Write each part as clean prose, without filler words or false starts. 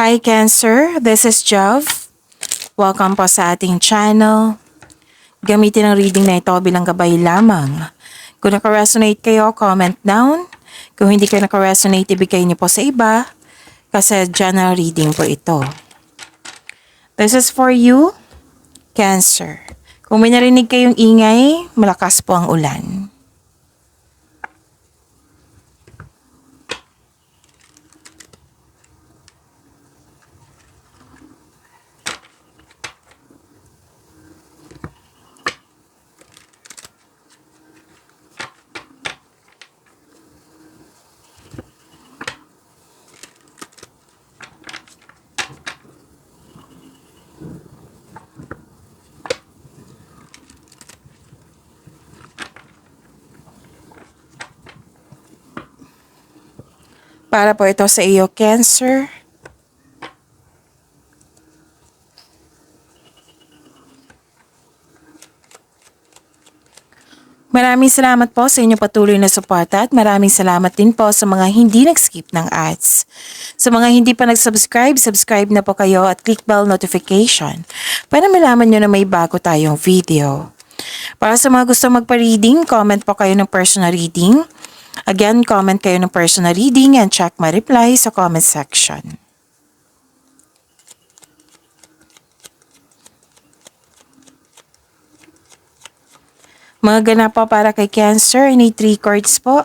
Hi Cancer, this is Jov. Welcome po sa ating channel. Gamitin ang reading na ito bilang gabay lamang. Kung naka-resonate kayo, comment down. Kung hindi kayo naka-resonate, ibigay niyo po sa iba. Kasi general reading po ito. This is for you, Cancer. Kung may narinig kayong ingay, malakas po ang ulan. Para po ito sa iyo, Cancer. Maraming salamat po sa inyong patuloy na suporta at maraming salamat din po sa mga hindi nag-skip ng ads. Sa mga hindi pa nag-subscribe, subscribe na po kayo at click bell notification para malaman nyo na may bago tayong video. Para sa mga gusto magpa-reading, comment po kayo ng personal reading. Again, comment kayo ng personal reading and check my reply sa comment section. Mga ganap po para kay Cancer, any 3 cards po.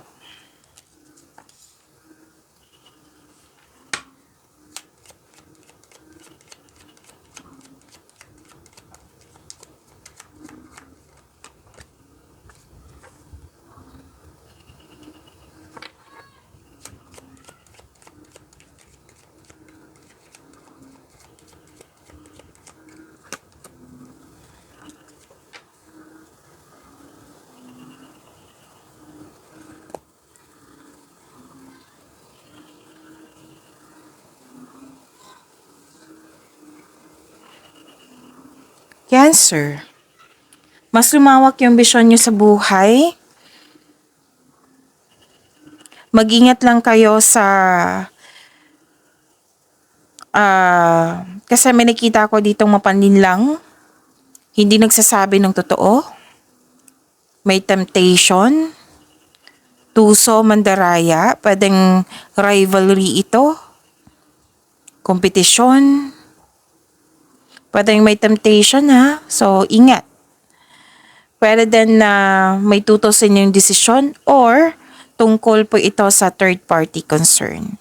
Cancer, mas lumawak yung bisyon nyo sa buhay. Mag-ingat lang kayo sa kasi may nakita ko ditong mapanlinlang, hindi nagsasabi ng totoo. May temptation, tuso, mandaraya, pwedeng rivalry ito, kompetisyon, pwedeng may temptation ha, so ingat. Pwede din na may tutusin yung desisyon or tungkol po ito sa third party concern.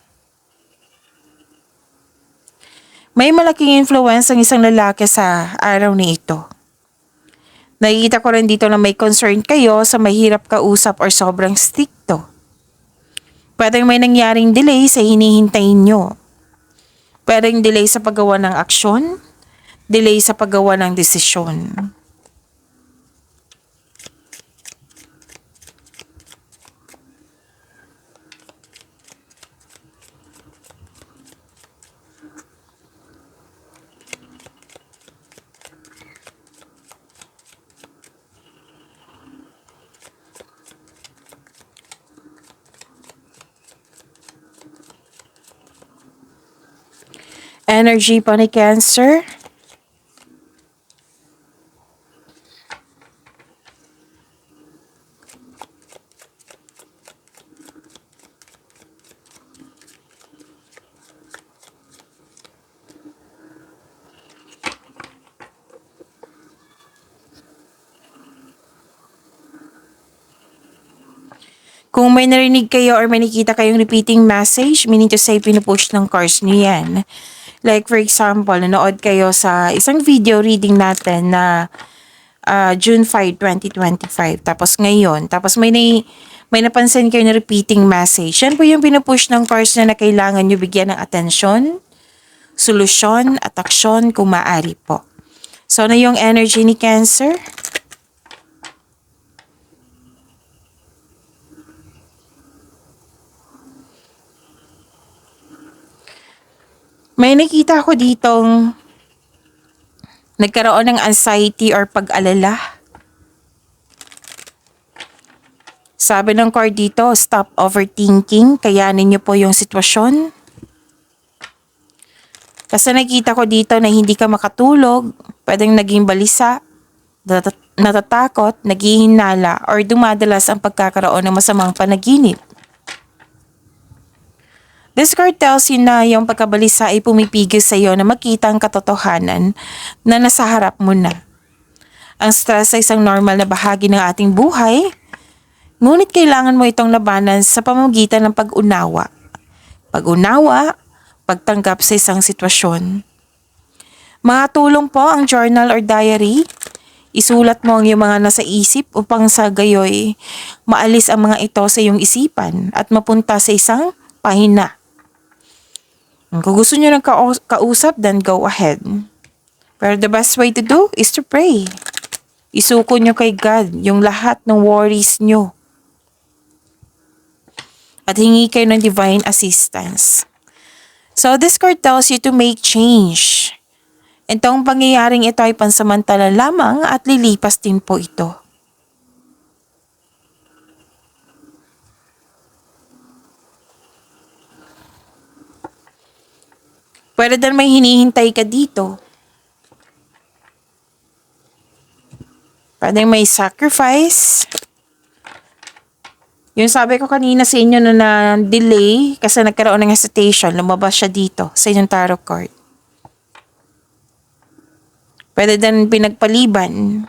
May malaking influence ang isang lalaki sa araw na ito. Nakikita ko rin dito na may concern kayo sa mahirap kausap or sobrang stricto. Pwedeng may nangyaring delay sa hinihintay nyo. Pwedeng delay sa paggawa ng aksyon, delay sa paggawa ng desisyon. Energy po ni Cancer. Kung may narinig kayo or may nakita kayong repeating message, meaning to say pinupush ng cards niyo yan. Like for example, nanood kayo sa isang video reading natin na June 5, 2025. Tapos ngayon, tapos may napansin kayo na repeating message. Yan po yung pinupush ng cards na kailangan nyo bigyan ng atensyon, solusyon at aksyon kung maaari po. So, ano yung energy ni Cancer? May nakita ko ditong nagkaroon ng anxiety or pag-alala. Sabi ng card dito, stop overthinking. Kayanin niyo po yung sitwasyon. Kasi nakita ko dito na hindi ka makatulog, pwedeng naging balisa, natatakot, naghihinala, or dumadalas ang pagkakaroon ng masamang panaginip. This card tells you na yung pagkabalisa ay pumipigil sa iyo na makita ang katotohanan na nasa harap mo na. Ang stress ay isang normal na bahagi ng ating buhay, ngunit kailangan mo itong labanan sa pamamagitan ng pag-unawa. Pag-unawa, pagtanggap sa isang sitwasyon. Mga tulong po ang journal or diary. Isulat mo ang iyong mga nasa isip upang sa gayoy maalis ang mga ito sa iyong isipan at mapunta sa isang pahina. Kung gusto nyo ng kausap, then go ahead. Pero the best way to do is to pray. Isuko nyo kay God yung lahat ng worries nyo. At hingi kayo ng divine assistance. So this card tells you to make change. Itong pangyayaring ito ay pansamantala lamang at lilipas din po ito. Pwede din may hinihintay ka dito. Pwede may sacrifice. Yung sabi ko kanina sa inyo na delay kasi nagkaroon ng hesitation, lumabas siya dito sa inyong tarot card. Pwede din pinagpaliban.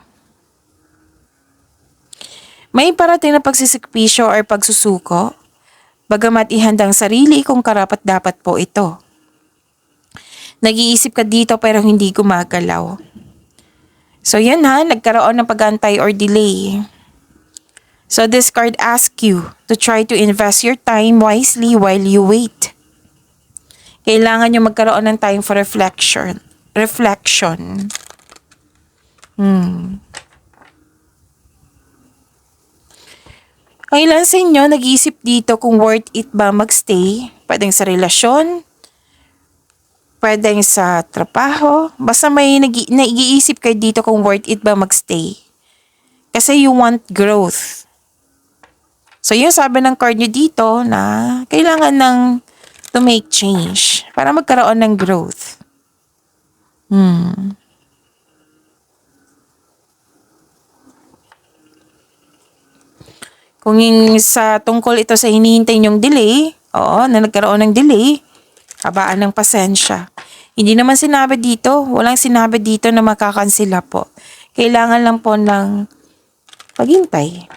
May parating na pagsisikpisyo or pagsusuko, bagamat ihandang sarili kung karapat-dapat po ito. Nag-iisip ka dito pero hindi gumagalaw. So yan ha, nagkaroon ng pag-antay or delay. So this card asks you to try to invest your time wisely while you wait. Kailangan nyo magkaroon ng time for reflection. Ang ilan sa inyo nag-iisip dito kung worth it ba magstay. Pwedeng sa relasyon, pwedeng sa trabaho. Basta may nag-iisip kayo dito kung worth it ba magstay. Kasi you want growth. So yung sabi ng card nyo dito na kailangan ng to make change para magkaroon ng growth. Kung sa tungkol ito sa hinihintay nyong delay, na nagkaroon ng delay, habaan ng pasensya. Hindi naman sinabi dito, walang sinabi dito na makakansela po. Kailangan lang po ng paghintay.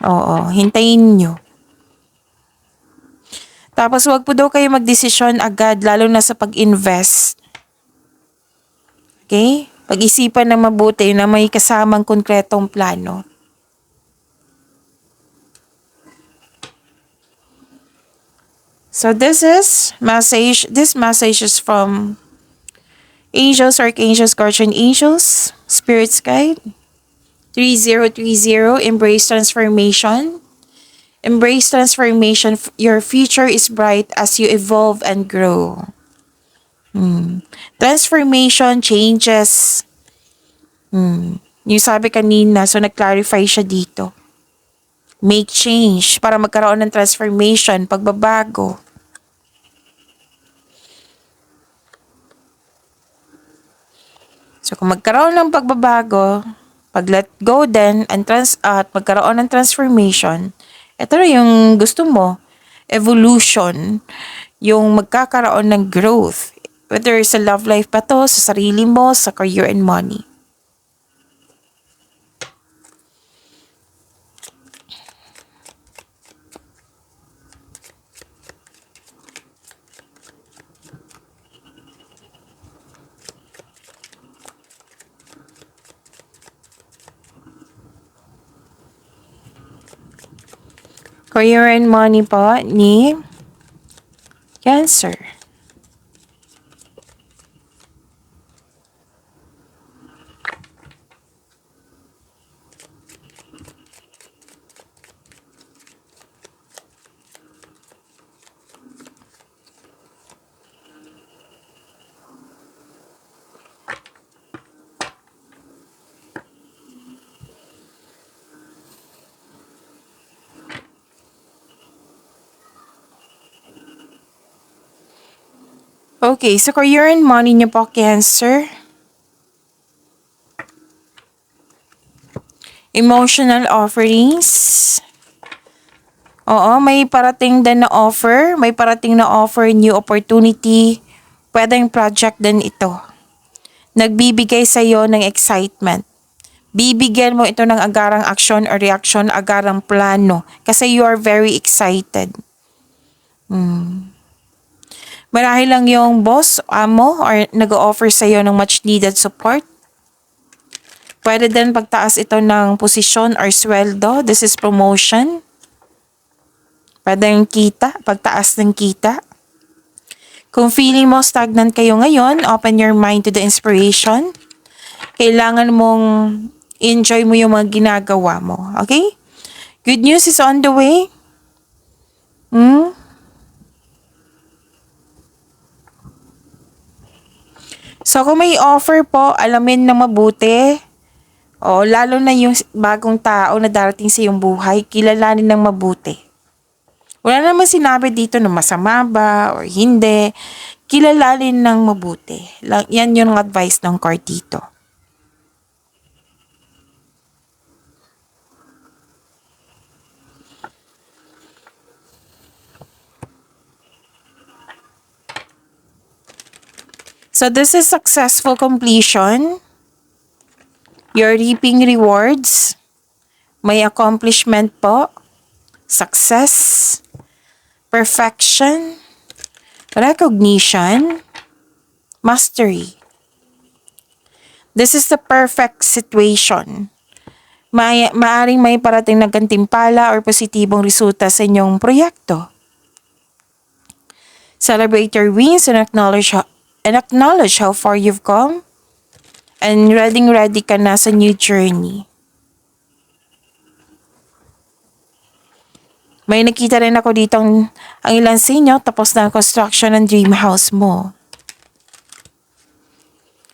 Hintayin nyo. Tapos wag po daw kayo magdesisyon agad, lalo na sa pag-invest. Okay? Pag-isipan na mabuti na may kasamang konkretong plano. So this message is from Angels, Archangels, Guardian Angels, Spirits Guide, 3030, Embrace Transformation. Embrace transformation. Your future is bright as you evolve and grow. Transformation, changes. Yung sabi kanina, so nag-clarify siya dito. Make change para magkaroon ng transformation, pagbabago. So kung magkaroon ng pagbabago, pag-let go din at magkaroon ng transformation, ito na yung gusto mo, evolution, yung magkakaroon ng growth. Whether sa love life pa to, sa sarili mo, sa career and money. Career and money po ni Cancer. Okay, so career and money niyo po, Cancer. Emotional offerings. Oo, may parating din na offer. May parating na offer, new opportunity. Pwedeng project din ito. Nagbibigay sa iyo ng excitement. Bibigyan mo ito ng agarang aksyon or reaksyon, agarang plano. Kasi you are very excited. Marahil lang yung boss, amo, or nag-offer sa iyo ng much needed support. Pwede din pagtaas ito ng posisyon or sweldo. This is promotion. Pwede yung kita, pagtaas ng kita. Kung feeling mo stagnant kayo ngayon, open your mind to the inspiration. Kailangan mong enjoy mo yung mga ginagawa mo. Okay? Good news is on the way. So kung may offer po, alamin na mabuti. O lalo na yung bagong tao na darating sa iyong buhay, kilalanin ng mabuti. Wala naman sinabi dito na masama ba or hindi. Kilalanin ng mabuti. Yan yung advice ng card dito. So this is successful completion. You're reaping rewards. May accomplishment po. Success. Perfection. Recognition. Mastery. This is the perfect situation. Maaring may parating na gantimpala or positibong resulta sa inyong proyekto. Celebrate your wins and acknowledge how far you've come. And ready ka na sa new journey. May nakita rin ako dito ang ilan sa inyo tapos na ang construction ng dream house mo.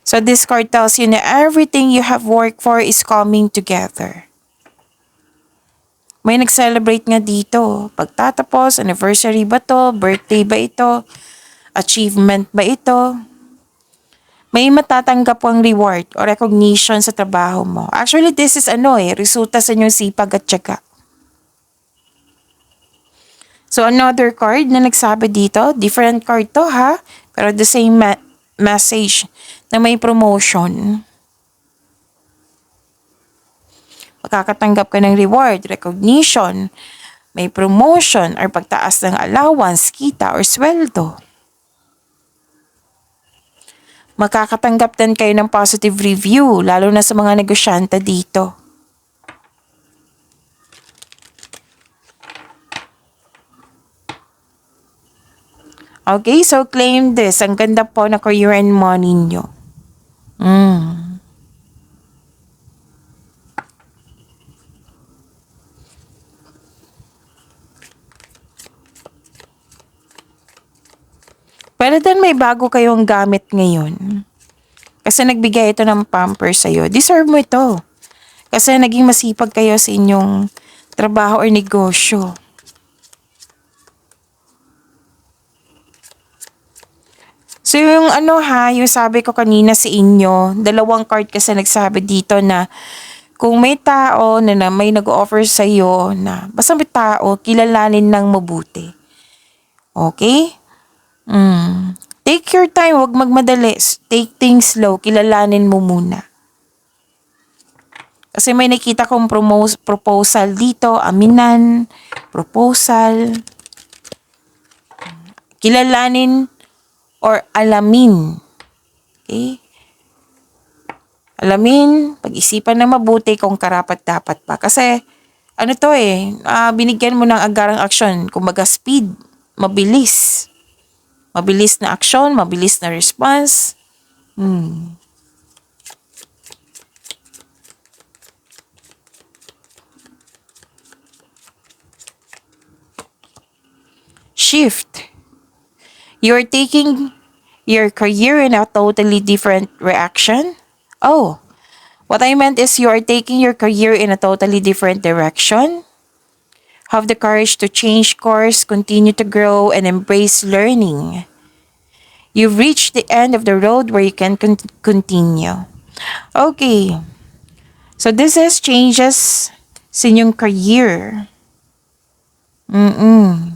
So this card tells you na everything you have worked for is coming together. May nag-celebrate nga dito. Pagtatapos, anniversary ba to? Birthday ba ito? Achievement ba ito? May matatanggap pong reward o recognition sa trabaho mo. Actually, this is resulta sa inyong sipag at tiyaga. So, another card na nagsabi dito, different card to ha, pero the same message na may promotion. Makakatanggap ka ng reward, recognition, may promotion or pagtaas ng allowance, kita or sweldo. Makakatanggap din kayo ng positive review, lalo na sa mga negosyante dito. Okay, so claim this. Ang ganda po na career and money nyo. Pero din may bago kayong gamit ngayon. Kasi nagbigay ito ng pamper sa'yo. Deserve mo ito. Kasi naging masipag kayo sa inyong trabaho or negosyo. So yung yung sabi ko kanina sa inyo, dalawang card kasi nagsabi dito na kung may tao na may nag-offer sa iyo na basta may tao, kilalanin ng mabuti. Okay? Take your time, huwag magmadali. Take things slow, kilalanin mo muna. Kasi may nakita kong proposal dito, aminan, proposal. Kilalanin or alamin. Okay? Alamin, pag-isipan na mabuti kung karapat-dapat pa. Kasi, binigyan mo ng agarang aksyon. Kumbaga speed, mabilis. Mabilis na aksyon, mabilis na response. Shift. You're taking your career in a totally different reaction. Oh, what I meant is you are taking your career in a totally different direction. Have the courage to change course, continue to grow, and embrace learning. You've reached the end of the road where you can continue. Okay. So this is changes sa inyong career. Mm-mm.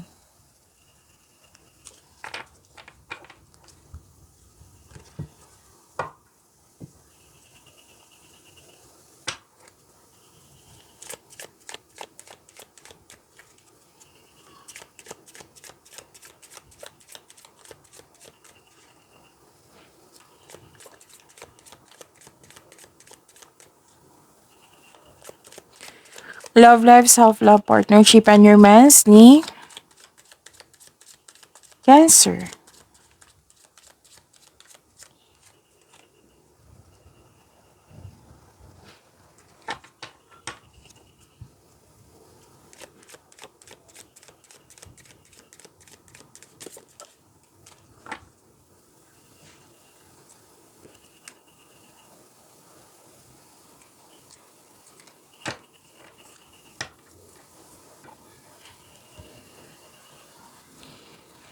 Love life, self-love, partnership, and romance ni Cancer.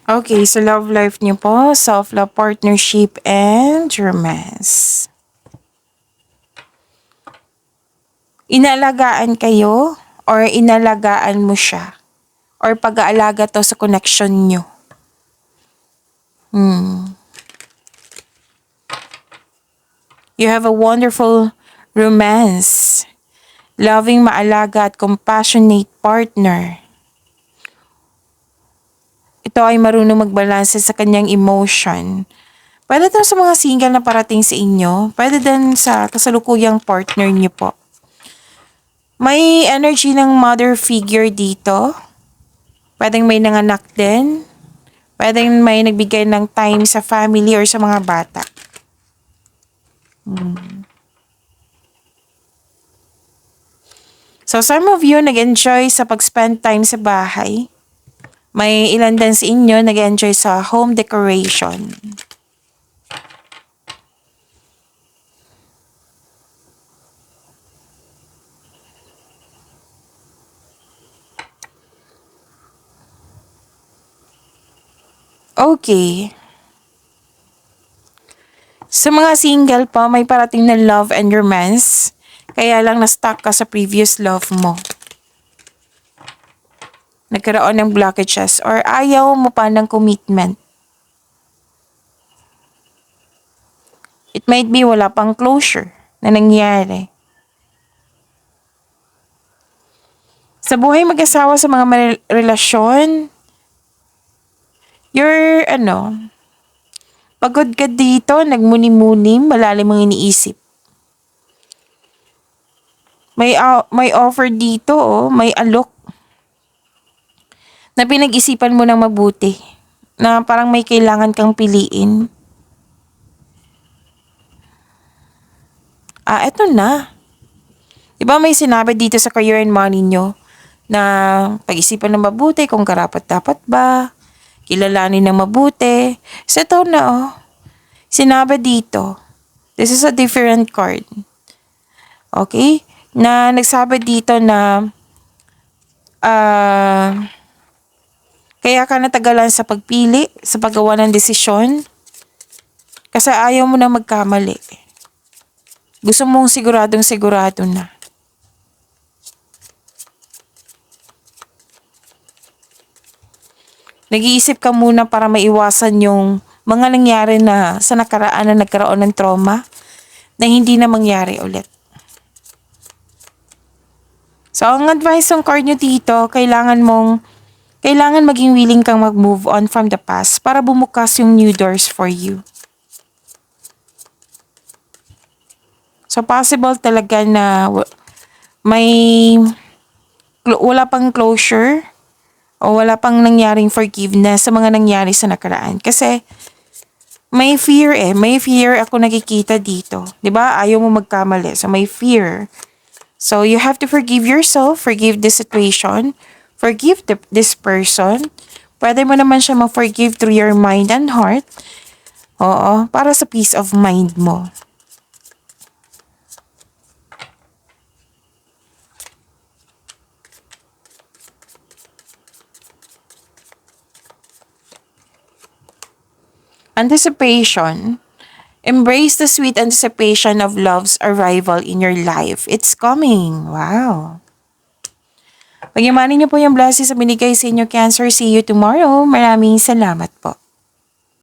Okay, so love life niyo po, self-love, partnership, and romance. Inalagaan kayo or inalagaan mo siya? Or pag-aalaga to sa connection nyo? You have a wonderful romance. Loving, maalaga at compassionate partner. Ito ay marunong magbalanse sa kanyang emotion. Pwede ito sa mga single na parating sa inyo. Pwede din sa kasalukuyang partner niyo po. May energy ng mother figure dito. Pwedeng may nanganak din. Pwedeng may nagbigay ng time sa family or sa mga bata. So some of you nag-enjoy sa pag-spend time sa bahay. May ilan din sa inyo nag-enjoy sa home decoration. Okay. Sa mga single pa, may parating na love and romance. Kaya lang na-stuck ka sa previous love mo. Nagkaroon ng blockages or ayaw mo pa ng commitment. It might be wala pang closure na nangyari. Sa buhay mag-asawa sa mga relasyon, you're pagod ka dito, nagmuni-muni, malalim ang iniisip. May offer dito, may alok na pinag-isipan mo ng mabuti. Na parang may kailangan kang piliin. Eto na. Diba may sinabi dito sa career and money nyo na pag-isipan ng mabuti kung karapat-dapat ba, kilalanin ng mabuti. So ito na sinabi dito, this is a different card. Okay? Na nagsabi dito na kaya ka natagalan sa pagpili, sa paggawa ng desisyon, kasi ayaw mo na magkamali. Gusto mong siguradong sigurado na. Nag-iisip ka muna para maiwasan yung mga nangyari na sa nakaraan na nagkaroon ng trauma na hindi na mangyari ulit. So, ang advice ng card nyo dito, kailangan maging willing kang mag-move on from the past para bumukas yung new doors for you. So, possible talaga na wala pang closure o wala pang nangyaring forgiveness sa mga nangyari sa nakaraan. Kasi, may fear May fear ako nakikita dito. 'Di ba? Ayaw mo magkamali. So, may fear. So, you have to forgive yourself, forgive the situation, forgive this person. Pwede mo naman siya ma-forgive through your mind and heart. Oo, para sa peace of mind mo. Anticipation. Embrace the sweet anticipation of love's arrival in your life. It's coming. Wow. Pagyamanin niyo po yung blessings sa binigay sa inyo, Cancer. See you tomorrow. Maraming salamat po.